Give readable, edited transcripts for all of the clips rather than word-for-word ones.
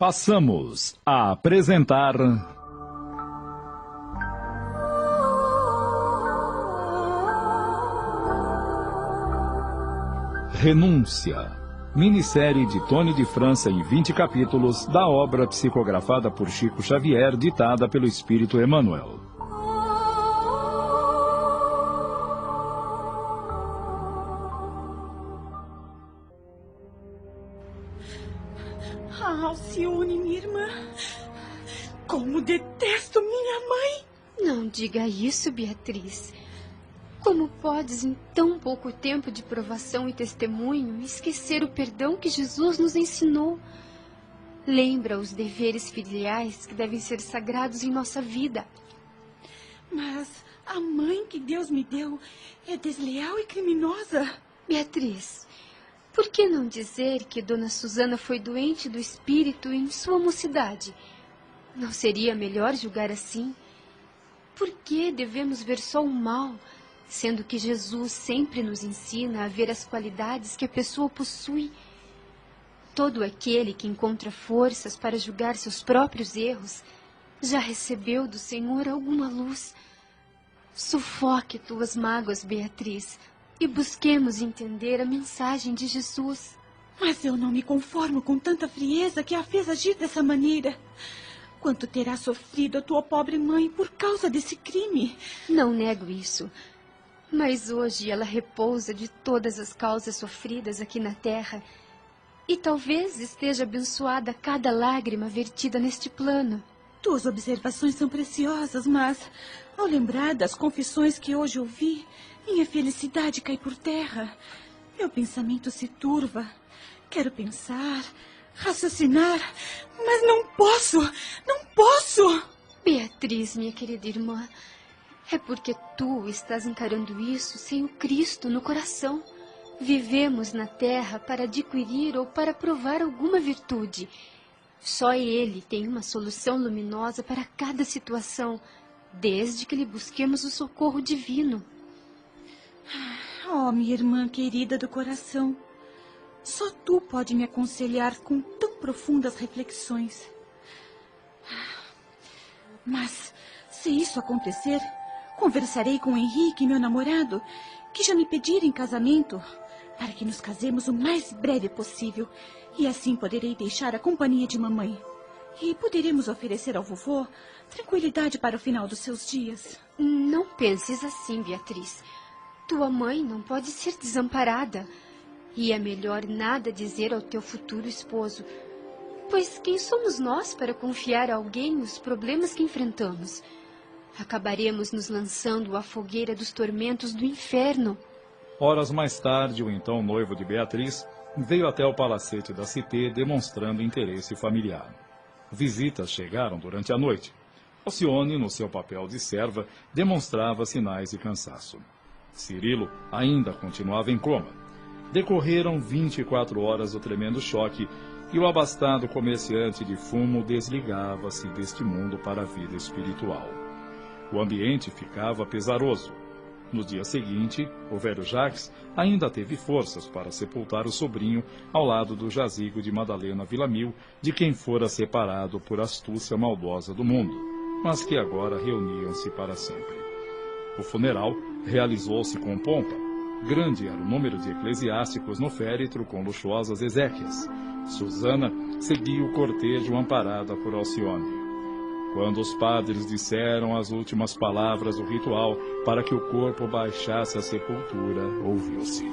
Passamos a apresentar Renúncia, minissérie de Tony de França em 20 capítulos da obra psicografada por Chico Xavier, ditada pelo Espírito Emmanuel. Alcione, minha irmã, como detesto minha mãe. Não diga isso, Beatriz. Como podes, em tão pouco tempo de provação e testemunho, esquecer o perdão que Jesus nos ensinou? Lembra os deveres filiais que devem ser sagrados em nossa vida. Mas a mãe que Deus me deu é desleal e criminosa. Beatriz, por que não dizer que Dona Susana foi doente do espírito em sua mocidade? Não seria melhor julgar assim? Por que devemos ver só o mal, sendo que Jesus sempre nos ensina a ver as qualidades que a pessoa possui? Todo aquele que encontra forças para julgar seus próprios erros já recebeu do Senhor alguma luz. Sufoque tuas mágoas, Beatriz, e busquemos entender a mensagem de Jesus. Mas eu não me conformo com tanta frieza que a fez agir dessa maneira. Quanto terá sofrido a tua pobre mãe por causa desse crime? Não nego isso. Mas hoje ela repousa de todas as causas sofridas aqui na terra. E talvez esteja abençoada cada lágrima vertida neste plano. Tuas observações são preciosas, mas ao lembrar das confissões que hoje ouvi, minha felicidade cai por terra. Meu pensamento se turva. Quero pensar, raciocinar, mas não posso, não posso. Beatriz, minha querida irmã, é porque tu estás encarando isso sem o Cristo no coração. Vivemos na terra para adquirir ou para provar alguma virtude. Só Ele tem uma solução luminosa para cada situação, desde que lhe busquemos o socorro divino. Oh, minha irmã querida do coração, só tu pode me aconselhar com tão profundas reflexões. Mas, se isso acontecer, conversarei com Henrique, meu namorado, que já me pediram em casamento, para que nos casemos o mais breve possível, e assim poderei deixar a companhia de mamãe. E poderemos oferecer ao vovô tranquilidade para o final dos seus dias. Não penses assim, Beatriz. Tua mãe não pode ser desamparada. E é melhor nada dizer ao teu futuro esposo, pois quem somos nós para confiar a alguém os problemas que enfrentamos? Acabaremos nos lançando à fogueira dos tormentos do inferno. Horas mais tarde, o então noivo de Beatriz veio até o palacete da Cité demonstrando interesse familiar. Visitas chegaram durante a noite. Alcione, no seu papel de serva, demonstrava sinais de cansaço. Cirilo ainda continuava em coma. Decorreram 24 horas do tremendo choque e o abastado comerciante de fumo desligava-se deste mundo para a vida espiritual. O ambiente ficava pesaroso. No dia seguinte, o velho Jacques ainda teve forças para sepultar o sobrinho ao lado do jazigo de Madalena Villamil, de quem fora separado por astúcia maldosa do mundo, mas que agora reuniam-se para sempre. O funeral realizou-se com pompa. Grande era o número de eclesiásticos no féretro com luxuosas exéquias. Susana seguia o cortejo amparada por Alcione. Quando os padres disseram as últimas palavras do ritual para que o corpo baixasse à sepultura, ouviu-se: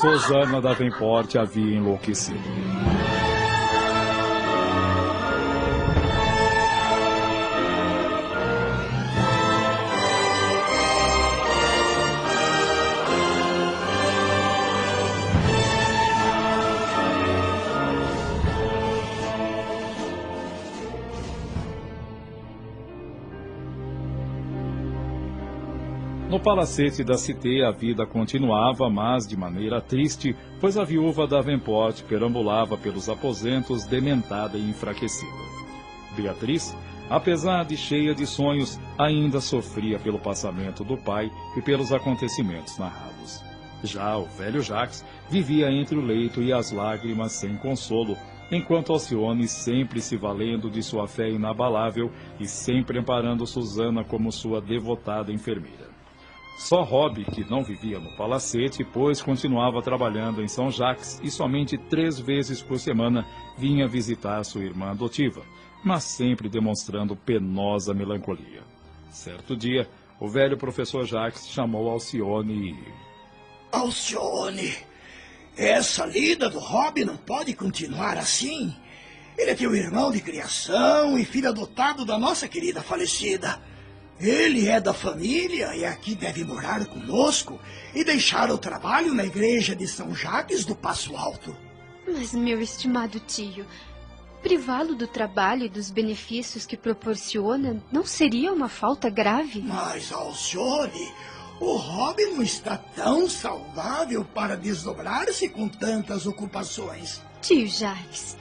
Susana Davenport havia enlouquecido. No palacete da Cité a vida continuava, mas de maneira triste, pois a viúva Davenport perambulava pelos aposentos dementada e enfraquecida. Beatriz Apesar de cheia de sonhos, ainda sofria pelo passamento do pai e pelos acontecimentos narrados. Já o velho Jacques vivia entre o leito e as lágrimas sem consolo, enquanto Alcione, sempre se valendo de sua fé inabalável e sempre amparando Susana como sua devotada enfermeira. Só Rob, que não vivia no palacete, pois continuava trabalhando em São Jacques e somente 3 vezes por semana vinha visitar sua irmã adotiva, mas sempre demonstrando penosa melancolia. Certo dia, o velho professor Jacques chamou Alcione e... Alcione, essa lida do Rob não pode continuar assim. Ele é teu irmão de criação e filho adotado da nossa querida falecida. Ele é da família e aqui deve morar conosco e deixar o trabalho na igreja de São Jacques do Passo Alto. Mas, meu estimado tio, privá-lo do trabalho e dos benefícios que proporciona não seria uma falta grave? Mas, Alcione, o Rob não está tão saudável para desdobrar-se com tantas ocupações. Tio Jacques,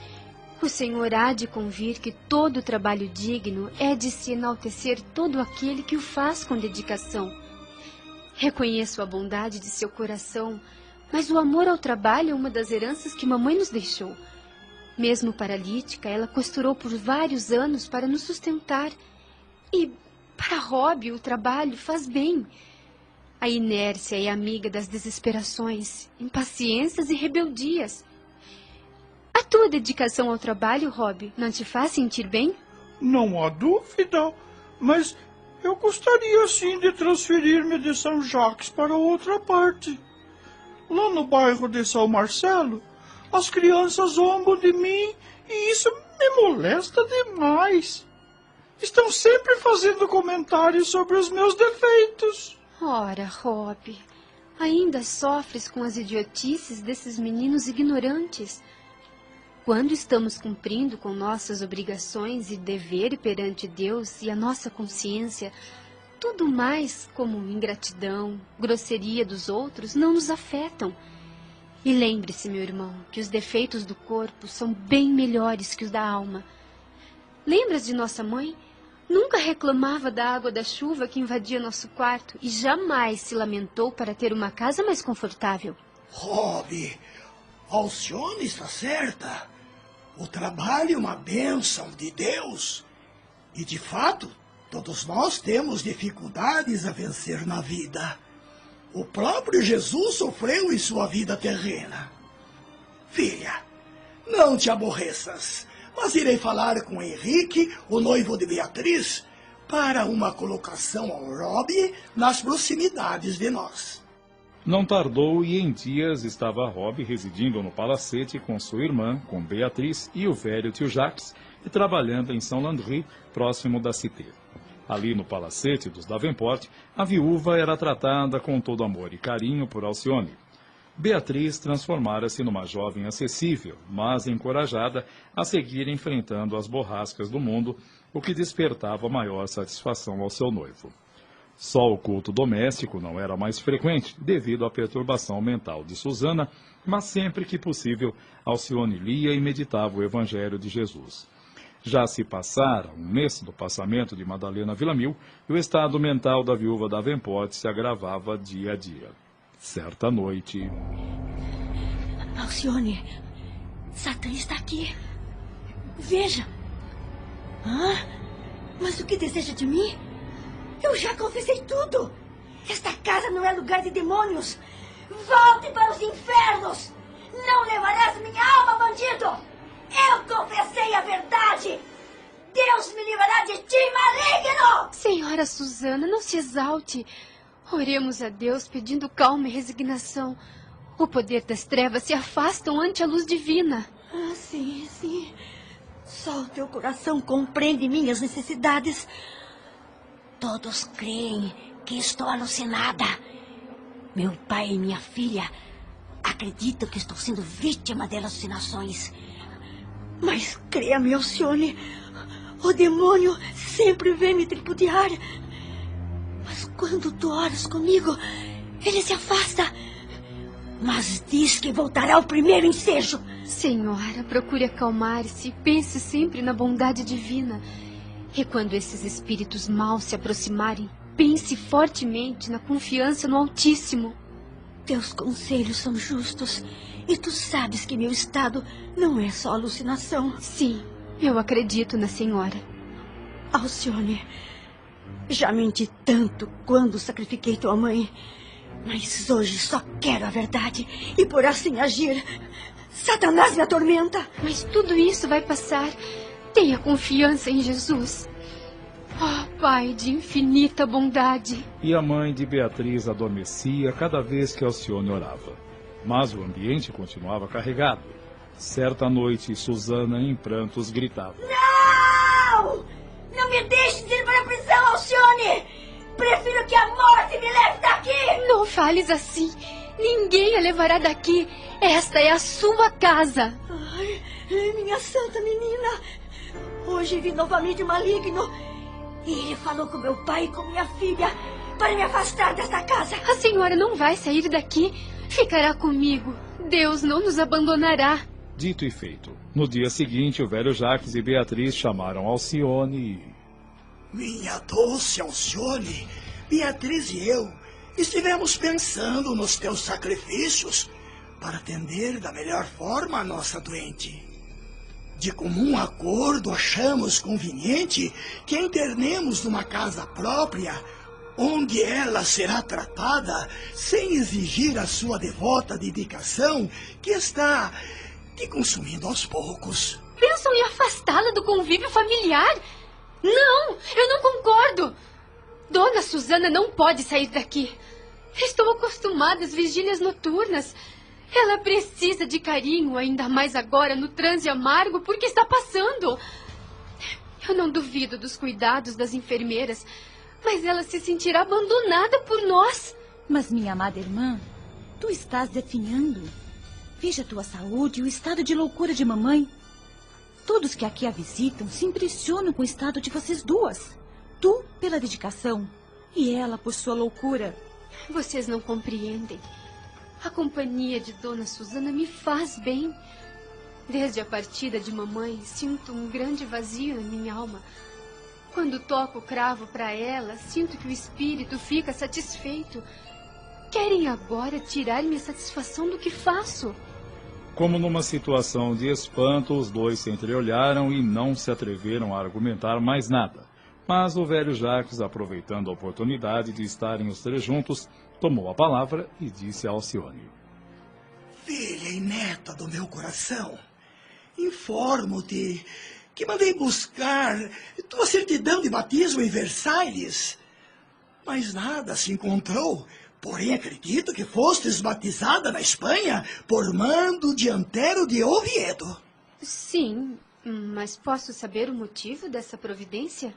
o senhor há de convir que todo trabalho digno é de se enaltecer todo aquele que o faz com dedicação. Reconheço a bondade de seu coração, mas o amor ao trabalho é uma das heranças que mamãe nos deixou. Mesmo paralítica, ela costurou por vários anos para nos sustentar. E para Rob o trabalho faz bem. A inércia é amiga das desesperações, impaciências e rebeldias. A tua dedicação ao trabalho, Rob, não te faz sentir bem? Não há dúvida, mas eu gostaria sim de transferir-me de São Jacques para outra parte. Lá no bairro de São Marcelo, as crianças zombam de mim e isso me molesta demais. Estão sempre fazendo comentários sobre os meus defeitos. Ora, Rob, ainda sofres com as idiotices desses meninos ignorantes. Quando estamos cumprindo com nossas obrigações e dever perante Deus e a nossa consciência, tudo mais, como ingratidão, grosseria dos outros, não nos afetam. E lembre-se, meu irmão, que os defeitos do corpo são bem melhores que os da alma. Lembras de nossa mãe? Nunca reclamava da água da chuva que invadia nosso quarto e jamais se lamentou para ter uma casa mais confortável. Rob, Alcione está certa. O trabalho é uma bênção de Deus. E, de fato, todos nós temos dificuldades a vencer na vida. O próprio Jesus sofreu em sua vida terrena. Filha, não te aborreças, mas irei falar com Henrique, o noivo de Beatriz, para uma colocação ao Rob nas proximidades de nós. Não tardou e em dias estava Rob residindo no palacete com sua irmã, com Beatriz e o velho tio Jacques, e trabalhando em São Landry, próximo da Cité. Ali no palacete dos Davenport, a viúva era tratada com todo amor e carinho por Alcione. Beatriz transformara-se numa jovem acessível, mas encorajada a seguir enfrentando as borrascas do mundo, o que despertava maior satisfação ao seu noivo. Só o culto doméstico não era mais frequente, devido à perturbação mental de Susana, mas sempre que possível, Alcione lia e meditava o Evangelho de Jesus. Já se passara um mês do passamento de Madalena Villamil e o estado mental da viúva Davenport se agravava dia a dia. Certa noite... Alcione, Satã está aqui. Veja. Mas o que deseja de mim? Eu já confessei tudo. Esta casa não é lugar de demônios. Volte para os infernos. Não levarás minha alma, bandido. Eu confessei a verdade. Deus me livrará de ti, maligno. Senhora Susana, não se exalte. Oremos a Deus pedindo calma e resignação. O poder das trevas se afastam ante a luz divina. Sim, sim. Só o teu coração compreende minhas necessidades. Todos creem que estou alucinada. Meu pai e minha filha acreditam que estou sendo vítima de alucinações. Mas creia-me, Alcione, o demônio sempre vem me tripudiar. Mas quando tu oras comigo, ele se afasta. Mas diz que voltará ao primeiro ensejo. Senhora, procure acalmar-se e pense sempre na bondade divina. E quando esses espíritos maus se aproximarem, pense fortemente na confiança no Altíssimo. Teus conselhos são justos. E tu sabes que meu estado não é só alucinação. Sim, eu acredito na senhora. Alcione, já menti tanto quando sacrifiquei tua mãe. Mas hoje só quero a verdade. E por assim agir, Satanás me atormenta. Mas tudo isso vai passar. Tenha confiança em Jesus. Oh, Pai de infinita bondade. E a mãe de Beatriz adormecia cada vez que Alcione orava. Mas o ambiente continuava carregado. Certa noite, Susana, em prantos, gritava: Não! Não me deixes ir para a prisão, Alcione! Prefiro que a morte me leve daqui! Não fales assim. Ninguém a levará daqui. Esta é a sua casa. Ai, minha santa menina! Hoje vi novamente o maligno. E ele falou com meu pai e com minha filha para me afastar desta casa. A senhora não vai sair daqui. Ficará comigo. Deus não nos abandonará. Dito e feito. No dia seguinte, o velho Jacques e Beatriz chamaram Alcione e... Minha doce Alcione, Beatriz e eu estivemos pensando nos teus sacrifícios para atender da melhor forma a nossa doente. De comum acordo, achamos conveniente que a internemos numa casa própria, onde ela será tratada sem exigir a sua devota dedicação, que está te consumindo aos poucos. Pensam em afastá-la do convívio familiar? Não, eu não concordo. Dona Susana não pode sair daqui. Estou acostumada às vigílias noturnas. Ela precisa de carinho, ainda mais agora no transe amargo, porque está passando. Eu não duvido dos cuidados das enfermeiras, mas ela se sentirá abandonada por nós. Mas, minha amada irmã, tu estás definhando. Veja a tua saúde e o estado de loucura de mamãe. Todos que aqui a visitam se impressionam com o estado de vocês duas. Tu, pela dedicação, e ela por sua loucura. Vocês não compreendem. A companhia de Dona Susana me faz bem. Desde a partida de mamãe, sinto um grande vazio na minha alma. Quando toco o cravo para ela, sinto que o espírito fica satisfeito. Querem agora tirar-me a satisfação do que faço. Como numa situação de espanto, os dois se entreolharam e não se atreveram a argumentar mais nada. Mas o velho Jacques, aproveitando a oportunidade de estarem os três juntos, tomou a palavra e disse a Alcione: Filha e neta do meu coração, informo-te que mandei buscar tua certidão de batismo em Versalhes, mas nada se encontrou. Porém, acredito que fostes batizada na Espanha por mando de Antero de Oviedo. Sim, mas posso saber o motivo dessa providência?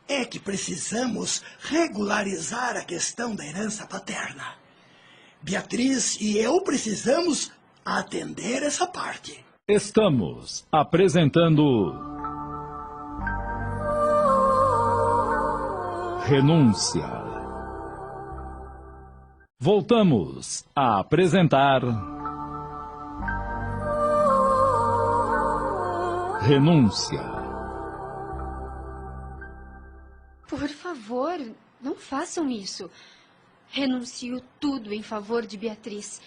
É que precisamos regularizar a questão da herança paterna. Beatriz e eu precisamos atender essa parte. Estamos apresentando Renúncia. Voltamos a apresentar Renúncia. Por favor, não façam isso. Renuncio tudo em favor de Beatriz,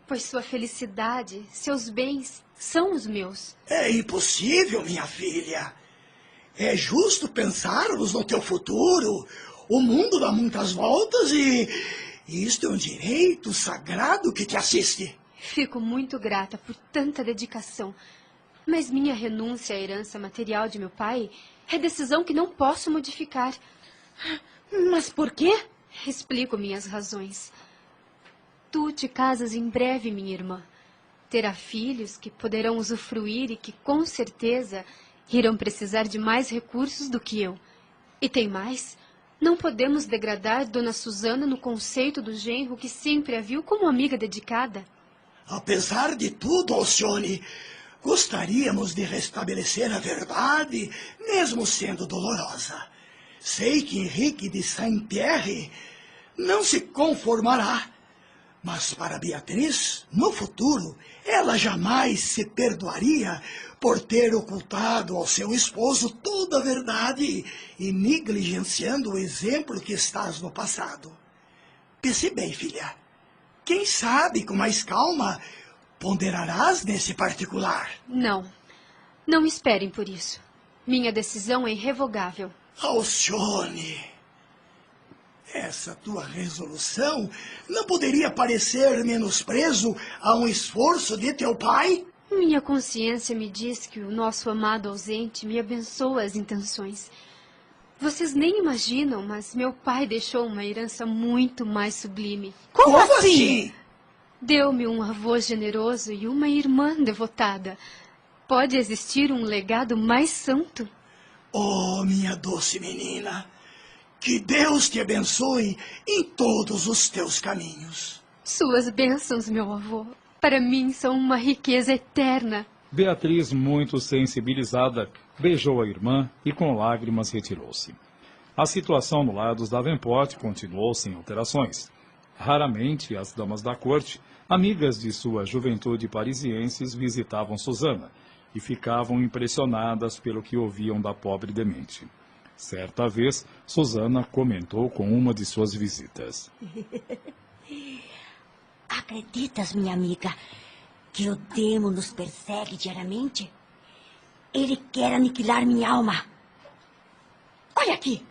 pois sua felicidade, seus bens, são os meus. É impossível, minha filha. É justo pensarmos no teu futuro. O mundo dá muitas voltas e isto é um direito sagrado que te assiste. Fico muito grata por tanta dedicação, mas minha renúncia à herança material de meu pai é decisão que não posso modificar. Mas por quê? Explico minhas razões. Tu te casas em breve, minha irmã. Terá filhos que poderão usufruir e que, com certeza, irão precisar de mais recursos do que eu. E tem mais, não podemos degradar Dona Susana no conceito do genro que sempre a viu como amiga dedicada. Apesar de tudo, Alcione, gostaríamos de restabelecer a verdade, mesmo sendo dolorosa. Sei que Henrique de Saint-Pierre não se conformará, Mas para Beatriz, no futuro, ela jamais se perdoaria por ter ocultado ao seu esposo toda a verdade e negligenciando o exemplo que estás no passado. Pense bem, filha. Quem sabe, com mais calma, ponderarás nesse particular. Não. Não esperem por isso. Minha decisão é irrevogável. Alcione, essa tua resolução não poderia parecer menosprezo a um esforço de teu pai? Minha consciência me diz que o nosso amado ausente me abençoa as intenções. Vocês nem imaginam, mas meu pai deixou uma herança muito mais sublime. Como assim? Deu-me um avô generoso e uma irmã devotada. Pode existir um legado mais santo? Oh, minha doce menina, que Deus te abençoe em todos os teus caminhos. Suas bênçãos, meu avô, para mim são uma riqueza eterna. Beatriz, muito sensibilizada, beijou a irmã e com lágrimas retirou-se. A situação no lar dos Davenport continuou sem alterações. Raramente as damas da corte, amigas de sua juventude parisienses, visitavam Susana e ficavam impressionadas pelo que ouviam da pobre demente. Certa vez, Susana comentou com uma de suas visitas. Acreditas, minha amiga, que o demo nos persegue diariamente? Ele quer aniquilar minha alma. Olha aqui.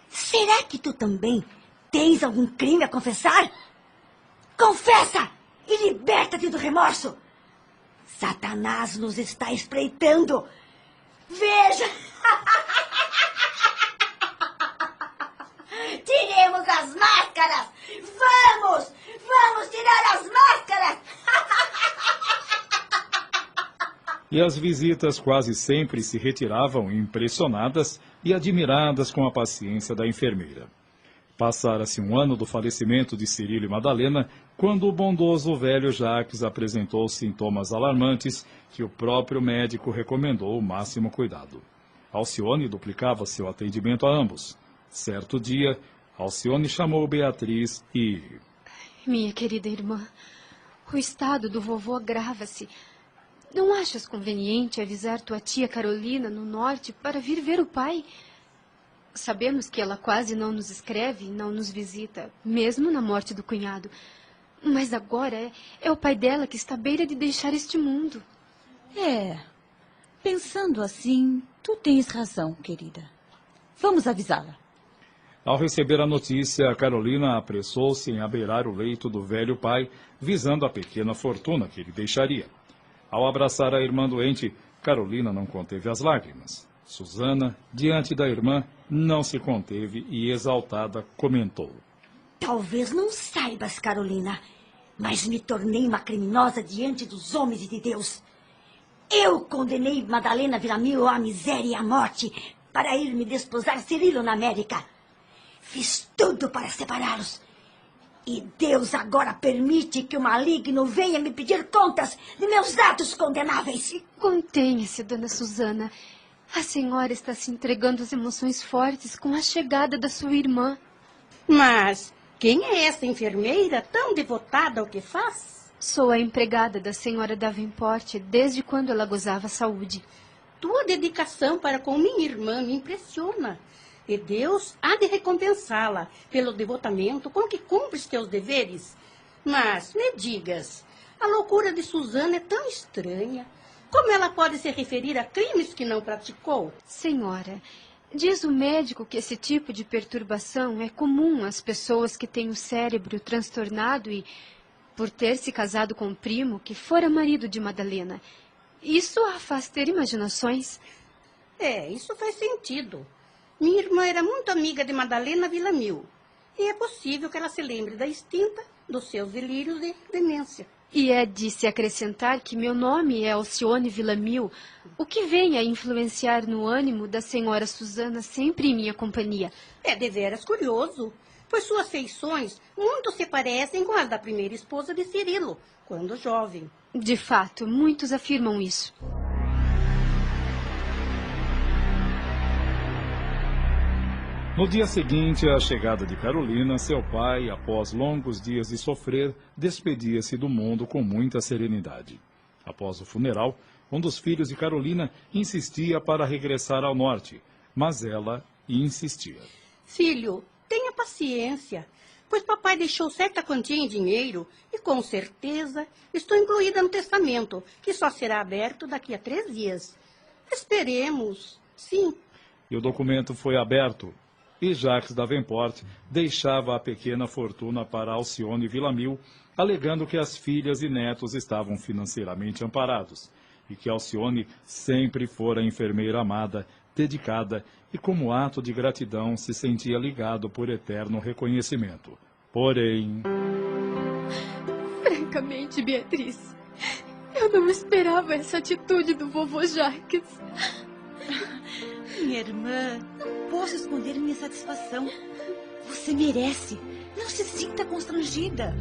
Será que tu também tens algum crime a confessar? Confessa e liberta-te do remorso. Satanás nos está espreitando. Veja! Tiremos as máscaras! Vamos! Vamos tirar as máscaras! E as visitas quase sempre se retiravam impressionadas e admiradas com a paciência da enfermeira. Passara-se um ano do falecimento de Cirilo e Madalena, quando o bondoso velho Jacques apresentou sintomas alarmantes que o próprio médico recomendou o máximo cuidado. Alcione duplicava seu atendimento a ambos. Certo dia, Alcione chamou Beatriz e... Minha querida irmã, o estado do vovô agrava-se. Não achas conveniente avisar tua tia Carolina no norte para vir ver o pai? Sabemos que ela quase não nos escreve, não nos visita, mesmo na morte do cunhado. Mas agora é o pai dela que está à beira de deixar este mundo. Pensando assim, tu tens razão, querida. Vamos avisá-la. Ao receber a notícia, Carolina apressou-se em abeirar o leito do velho pai, visando a pequena fortuna que ele deixaria. Ao abraçar a irmã doente, Carolina não conteve as lágrimas. Susana, diante da irmã, não se conteve e, exaltada, comentou. Talvez não saibas, Carolina, mas me tornei uma criminosa diante dos homens e de Deus. Eu condenei Madalena Villamil à miséria e à morte para ir me desposar Cirilo na América. Fiz tudo para separá-los. E Deus agora permite que o maligno venha me pedir contas de meus atos condenáveis. Contenha-se, dona Susana. A senhora está se entregando às emoções fortes com a chegada da sua irmã. Mas quem é essa enfermeira tão devotada ao que faz? Sou a empregada da senhora Davenport desde quando ela gozava saúde. Tua dedicação para com minha irmã me impressiona. E Deus há de recompensá-la pelo devotamento com que cumpres teus deveres. Mas me digas, a loucura de Susana é tão estranha. Como ela pode se referir a crimes que não praticou? Senhora, diz o médico que esse tipo de perturbação é comum às pessoas que têm o cérebro transtornado e, por ter se casado com um primo que fora marido de Madalena, isso a faz ter imaginações. Isso faz sentido. Minha irmã era muito amiga de Madalena Villamil. E é possível que ela se lembre da extinta dos seus delírios de demência. E é de se acrescentar que meu nome é Alcione Villamil, o que vem a influenciar no ânimo da senhora Susana sempre em minha companhia. É deveras curioso, pois suas feições muito se parecem com as da primeira esposa de Cirilo, quando jovem. De fato, muitos afirmam isso. No dia seguinte à chegada de Carolina, seu pai, após longos dias de sofrer, despedia-se do mundo com muita serenidade. Após o funeral, um dos filhos de Carolina insistia para regressar ao norte, mas ela insistia. Filho, tenha paciência, pois papai deixou certa quantia em dinheiro e, com certeza, estou incluída no testamento, que só será aberto daqui a 3 dias. Esperemos, sim. E o documento foi aberto, e Jacques Davenport deixava a pequena fortuna para Alcione Villamil, alegando que as filhas e netos estavam financeiramente amparados, e que Alcione sempre fora enfermeira amada, dedicada, e como ato de gratidão se sentia ligado por eterno reconhecimento. Porém... Francamente, Beatriz, eu não esperava essa atitude do vovô Jacques. Minha irmã, não posso esconder minha satisfação. Você merece. Não se sinta constrangida.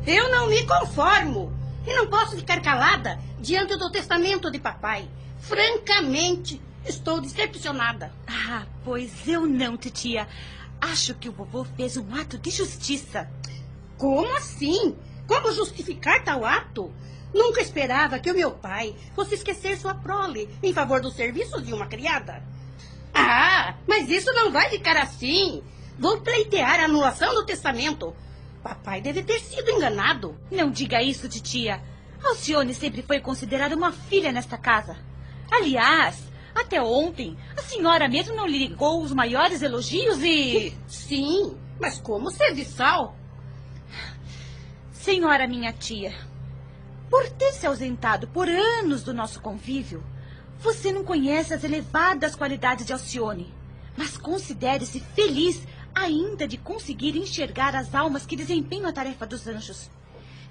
Eu não me conformo e não posso ficar calada diante do testamento de papai. Francamente, estou decepcionada. Ah, pois eu não, titia. Acho que o vovô fez um ato de justiça. Como assim? Como justificar tal ato? Nunca esperava que o meu pai fosse esquecer sua prole em favor dos serviços de uma criada. Ah, mas isso não vai ficar assim. Vou pleitear a anulação do testamento. Papai deve ter sido enganado. Não diga isso, titia. Alcione sempre foi considerada uma filha nesta casa. Aliás, até ontem, a senhora mesmo não lhe ligou os maiores elogios e... Sim, mas como serviçal? Senhora minha tia, por ter se ausentado por anos do nosso convívio, você não conhece as elevadas qualidades de Alcione, mas considere-se feliz ainda de conseguir enxergar as almas que desempenham a tarefa dos anjos.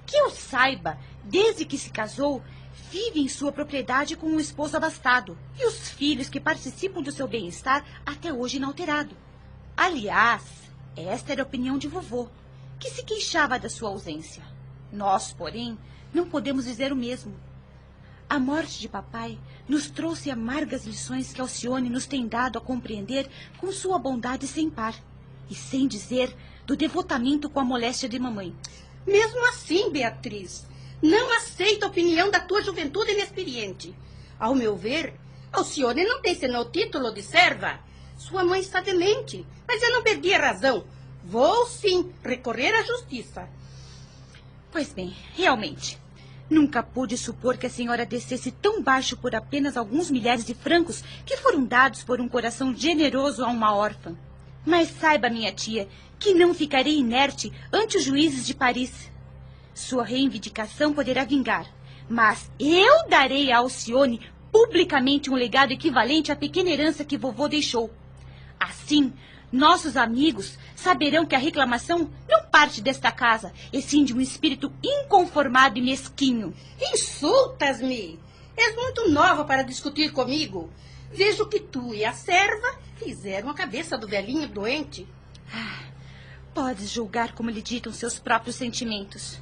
Que eu saiba, desde que se casou, vive em sua propriedade com um esposo abastado e os filhos que participam do seu bem-estar até hoje inalterado. Aliás, esta era a opinião de vovô, que se queixava da sua ausência. Nós, porém, não podemos dizer o mesmo. A morte de papai nos trouxe amargas lições que Alcione nos tem dado a compreender com sua bondade sem par, e sem dizer do devotamento com a moléstia de mamãe. Mesmo assim, Beatriz, não aceito a opinião da tua juventude inexperiente. Ao meu ver, Alcione não tem senão o título de serva. Sua mãe está demente, mas eu não perdi a razão. Vou, sim, recorrer à justiça. Pois bem, realmente, nunca pude supor que a senhora descesse tão baixo por apenas alguns milhares de francos que foram dados por um coração generoso a uma órfã. Mas saiba, minha tia, que não ficarei inerte ante os juízes de Paris. Sua reivindicação poderá vingar, mas eu darei a Alcione publicamente um legado equivalente à pequena herança que vovô deixou. Assim, nossos amigos saberão que a reclamação não parte desta casa, e sim de um espírito inconformado e mesquinho. Insultas-me! És muito nova para discutir comigo. Vejo que tu e a serva fizeram a cabeça do velhinho doente. Ah, podes julgar como lhe ditam seus próprios sentimentos.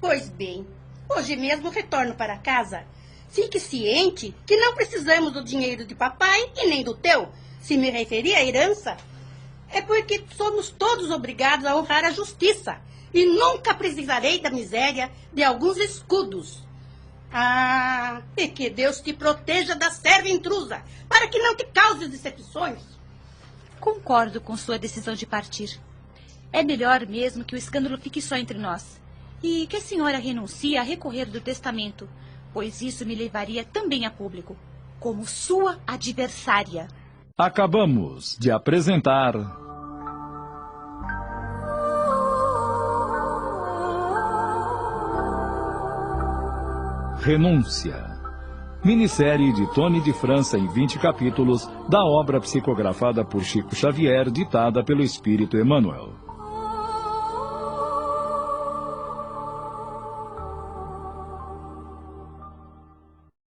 Pois bem, hoje mesmo retorno para casa. Fique ciente que não precisamos do dinheiro de papai e nem do teu. Se me referir à herança, é porque somos todos obrigados a honrar a justiça e nunca precisarei da miséria de alguns escudos. Ah, e que Deus te proteja da serva intrusa, para que não te cause decepções. Concordo com sua decisão de partir. É melhor mesmo que o escândalo fique só entre nós, e que a senhora renuncie a recorrer do testamento, pois isso me levaria também a público, como sua adversária. Acabamos de apresentar... Renúncia. Minissérie de Tony de França em 20 capítulos da obra psicografada por Chico Xavier, ditada pelo Espírito Emmanuel.